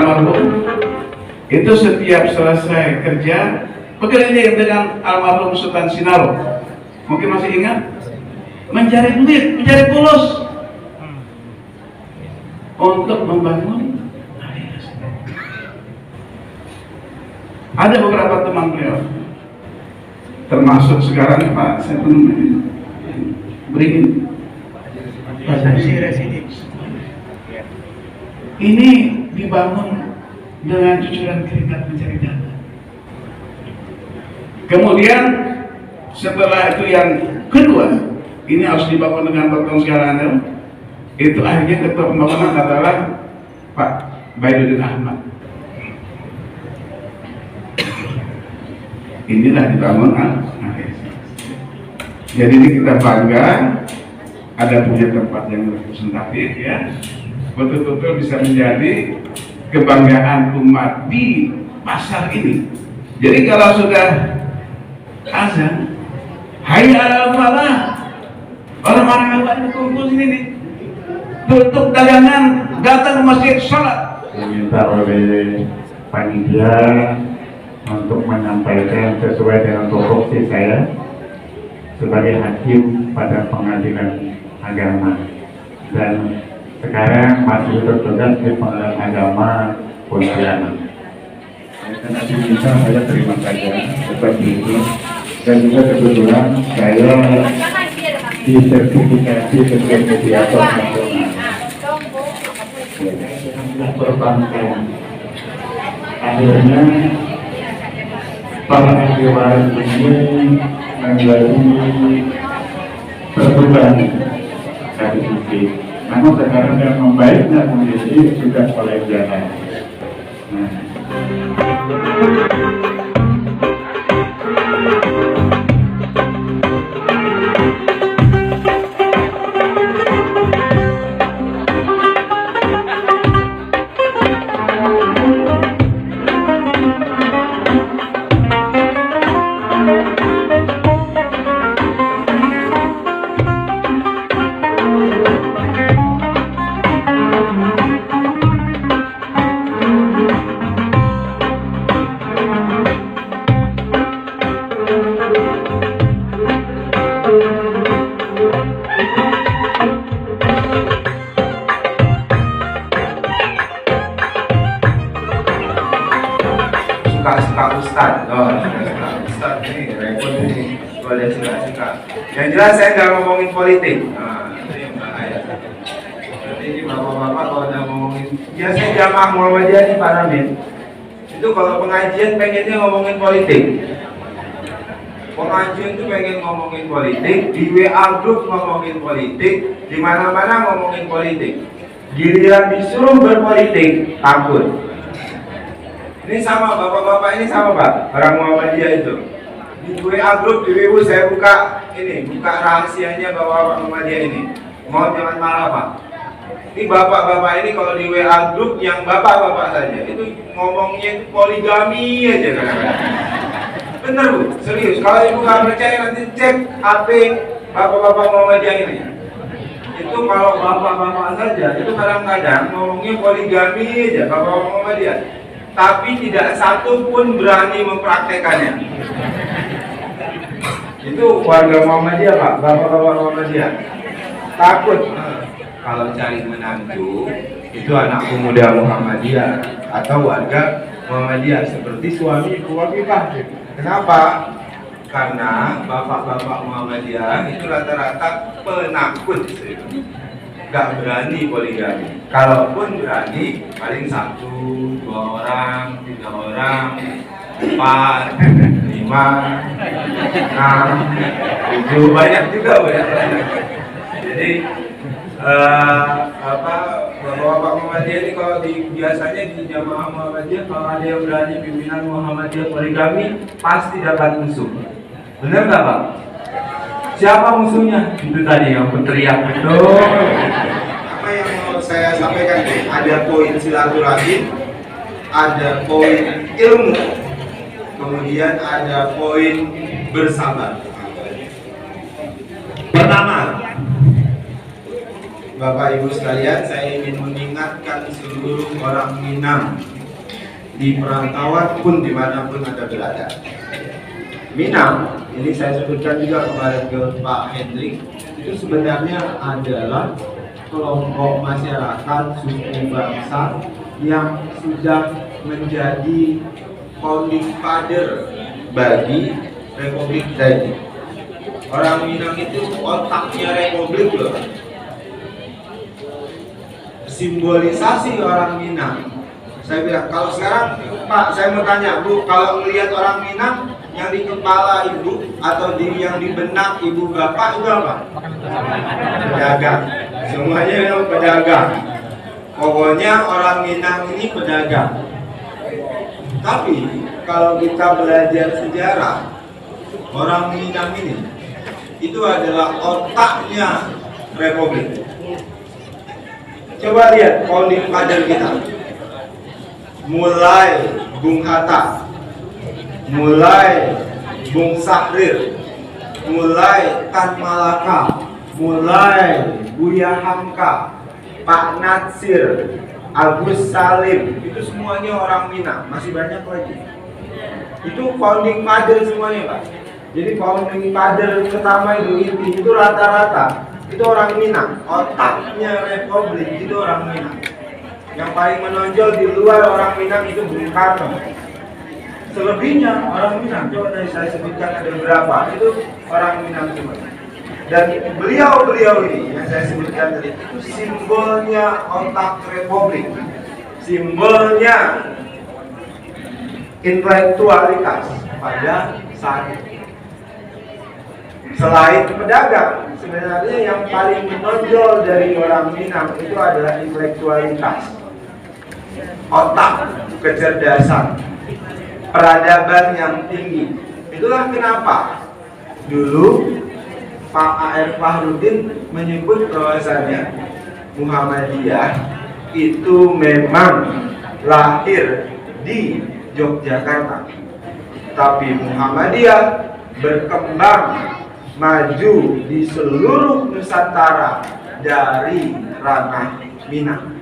almarhum itu setiap selesai kerja berkeliling dengan almarhum Sultan Sinaro. Mungkin masih ingat? Mencari duit, mencari polos untuk membangun. Ada beberapa teman beliau, termasuk sekarang Pak saya beringin ini dibangun dengan cucuran keringat mencari dana. Kemudian setelah itu yang kedua, ini harus dibangun dengan potong sekarang. Itu akhirnya ketua pembangunan adalah Pak Baidudin Ahmad. Inilah dibangun jadi ini kita bangga ada punya tempat yang representatif ya, betul-betul bisa menjadi kebanggaan umat di pasar ini. Jadi kalau sudah azan hayya 'alal falah, orang-orang awak berkumpul sini nih, tutup dagangan, datang ke masjid sholat. Diminta oleh panitia untuk menyampaikan sesuai dengan tupoksi saya sebagai hakim pada pengadilan agama, dan sekarang masih bertugas di pengadilan agama Pontianak. Karena diminta saya terima saja seperti itu, dan juga kebetulan saya disertifikasi sebagai mediator nasional perbankan. Akhirnya para ahli waris ini menjadi terbebani dari sisi. Namun sekarang yang membaiknya kondisi sudah mulai jalan. Suka Ustadz, Ustadz ini repot ini, boleh suka. Yang jelas saya nggak ngomongin politik. Ini yang bahaya. Jadi ini bapak-bapak kalau udah ngomongin, biasanya jamaah Muhammadiyah nih Pak Ramin, itu kalau pengajian pengennya ngomongin politik. Pengajian tuh pengen ngomongin politik, di WA group ngomongin politik, di mana-mana ngomongin politik. Giliran disuruh berpolitik, takut. Ini sama bapak-bapak ini sama Pak, orang Muhammadiyah itu. Di WA group di WU saya buka rahasianya bapak-bapak Muhammadiyah ini. Mau jangan marah Pak. Ini bapak-bapak ini kalau di WA group yang bapak-bapak saja itu ngomongnya poligami aja kadang-kadang. Bener Bu, serius. Kalau ibu nggak percaya nanti cek HP bapak-bapak Muhammadiyah ini. Itu kalau bapak-bapak saja itu kadang-kadang ngomongnya poligami aja bapak-bapak Muhammadiyah. Tapi tidak satu pun berani mempraktekannya. Itu warga Muhammadiyah Pak, bapak-bapak Muhammadiyah takut kalau cari menantu itu anak pemuda Muhammadiyah atau warga Muhammadiyah seperti suami keluarga Pak. Kenapa? Karena bapak-bapak Muhammadiyah itu rata-rata penakut, gak berani poligami. Kalaupun berani, paling 1, 2 orang, 3 orang, 4, 5, 6, 7, banyak juga banyak. Jadi bapak-bapak Muhammadiyah ini kalau biasanya di jamaah Muhammadiyah kalau ada yang berani pimpinan Muhammadiyah poligami pasti dapat musuh. Benar nggak Pak? Siapa musuhnya? Itu tadi yang berteriak betul. Apa yang mau saya sampaikan? Ada poin silaturahim, ada poin ilmu, kemudian ada poin bersabar. Pertama, Bapak Ibu sekalian, saya ingin mengingatkan seluruh orang Minang di perantauan pun dimanapun Anda berada. Minang, ini saya sebutkan juga kemarin ke Pak Hendrik, itu sebenarnya adalah kelompok masyarakat suku bangsa yang sudah menjadi founding father bagi Republik kita ini. Orang Minang itu otaknya Republik loh. Simbolisasi orang Minang. Saya bilang, kalau sekarang Pak, saya mau tanya Bu, kalau melihat orang Minang yang di kepala ibu atau yang di benak ibu bapak itu apa? Pedagang. Semuanya memang pedagang. Pokoknya orang Minang ini pedagang. Tapi kalau kita belajar sejarah, orang Minang ini itu adalah otaknya Republik. Coba lihat founding father kita. Mulai Bung Hatta, mulai Bung Sahrir, mulai Tan Malaka, mulai Buya Hamka, Pak Natsir, Agus Salim, itu semuanya orang Minang. Masih banyak lagi. Itu founding father semuanya, Pak. Jadi founding father pertama itu rata-rata itu orang Minang. Otaknya Republik itu orang Minang. Yang paling menonjol di luar orang Minang itu Bung Karno. Selebihnya orang Minang. Coba tadi saya sebutkan ada berapa, itu orang Minang semua. Dan beliau-beliau ini yang saya sebutkan tadi itu simbolnya otak Republik, simbolnya intelektualitas pada saat itu. Selain pedagang, sebenarnya yang paling menonjol dari orang Minang itu adalah intelektualitas, otak, kecerdasan, peradaban yang tinggi. Itulah kenapa dulu Pak A.R. Fahrudin menyebut bahwasanya Muhammadiyah itu memang lahir di Yogyakarta, tapi Muhammadiyah berkembang maju di seluruh Nusantara dari ranah Minang.